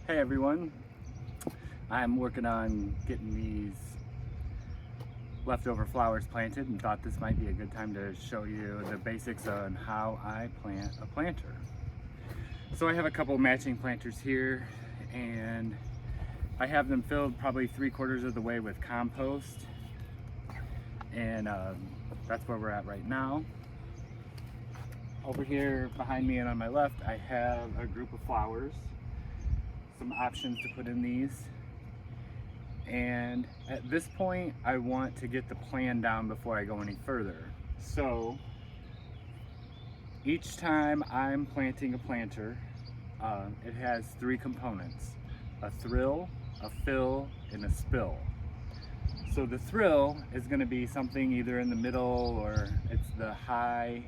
Hey everyone, I'm working on getting these leftover flowers planted and thought this might be a good time to show you the basics on how I plant a planter. So I have a couple matching planters here and I have them filled probably 3/4 of the way with compost, and that's where we're at right now. Over here behind me and on my left I have a group of flowers, some options to put in these, and at this point I want to get the plan down before I go any further. So each time I'm planting a planter, it has 3 components: a thrill, a fill, and a spill. So the thrill is going to be something either in the middle, or it's the high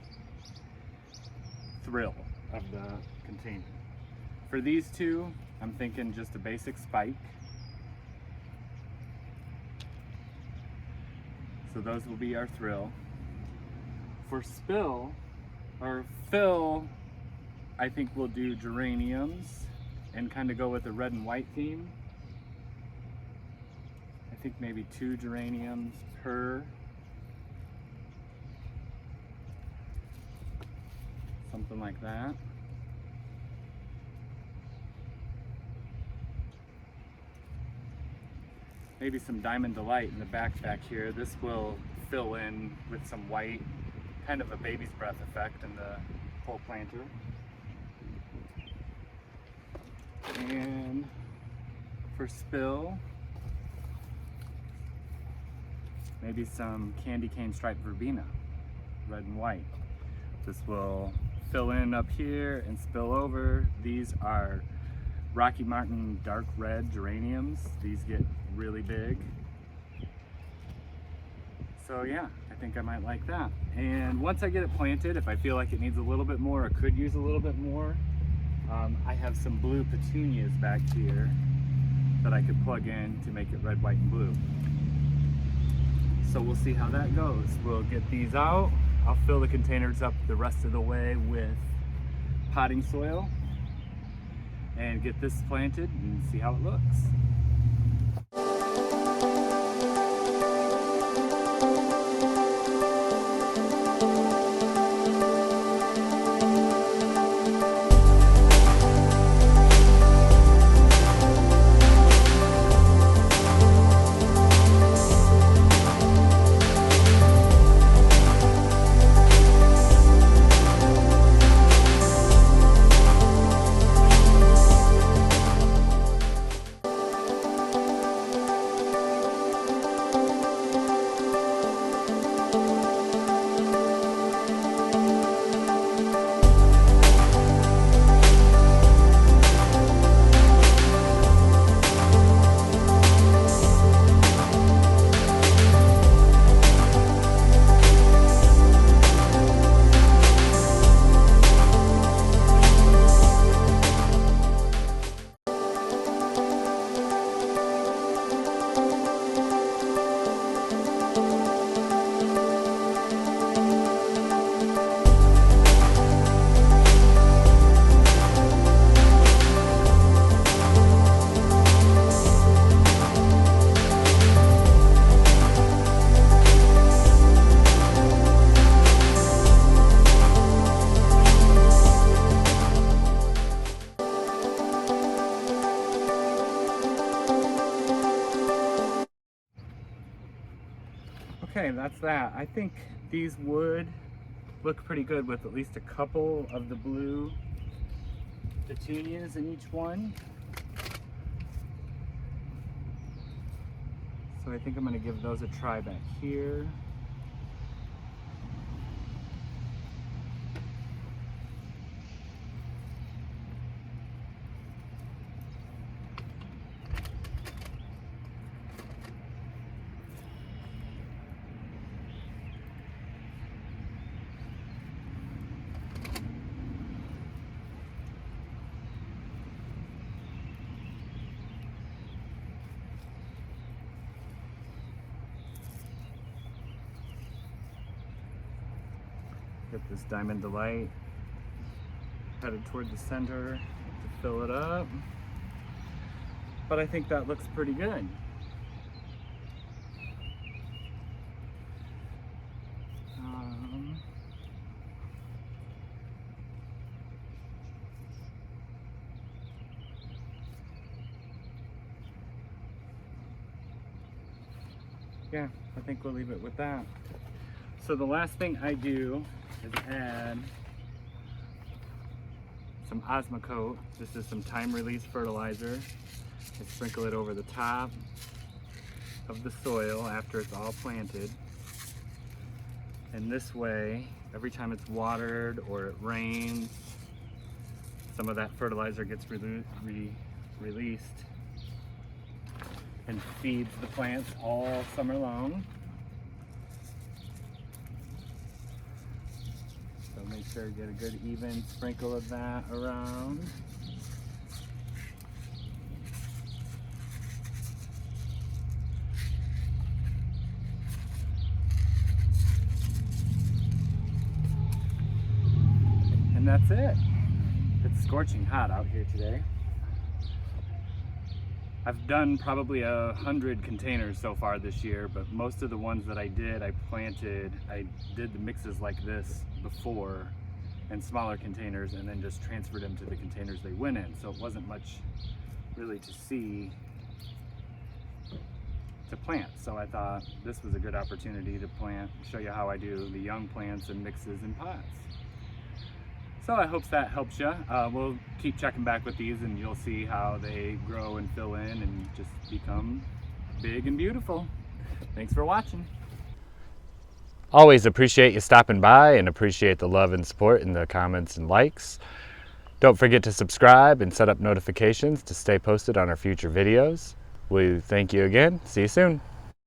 thrill of the container. For these two, I'm thinking just a basic spike. So those will be our thrill. For spill or fill, I think we'll do geraniums and kind of go with the red and white theme. I think maybe 2 geraniums per. Something like that. Maybe some Diamond Delight in the back here. This will fill in with some white, kind of a baby's breath effect in the whole planter. And for spill, maybe some candy cane striped verbena, red and white. This will fill in up here and spill over. These are Rocky Mountain dark red geraniums. These get really big. So yeah, I think I might like that. And once I get it planted, if I feel like it needs a little bit more or could use a little bit more, I have some blue petunias back here that I could plug in to make it red, white, and blue. So we'll see how that goes. We'll get these out. I'll fill the containers up the rest of the way with potting soil and get this planted and see how it looks. Okay, that's that. I think these would look pretty good with at least a couple of the blue petunias in each one. So I think I'm going to give those a try back here. Get this Diamond Delight headed toward the center to fill it up. but I think that looks pretty good. Yeah, I think we'll leave it with that. So the last thing I do is add some Osmocote. This is some time-release fertilizer. I sprinkle it over the top of the soil after it's all planted. And this way, every time it's watered or it rains, some of that fertilizer gets released and feeds the plants all summer long. So make sure you get a good even sprinkle of that around. And that's it. It's scorching hot out here today. I've done probably 100 containers so far this year, but most of the ones that I did, I did the mixes like this before in smaller containers and then just transferred them to the containers they went in. So it wasn't much really to see to plant. So I thought this was a good opportunity to show you how I do the young plants and mixes in pots. So I hope that helps you. We'll keep checking back with these and you'll see how they grow and fill in and just become big and beautiful. Thanks for watching. Always appreciate you stopping by and appreciate the love and support in the comments and likes. Don't forget to subscribe and set up notifications to stay posted on our future videos. We thank you again. See you soon.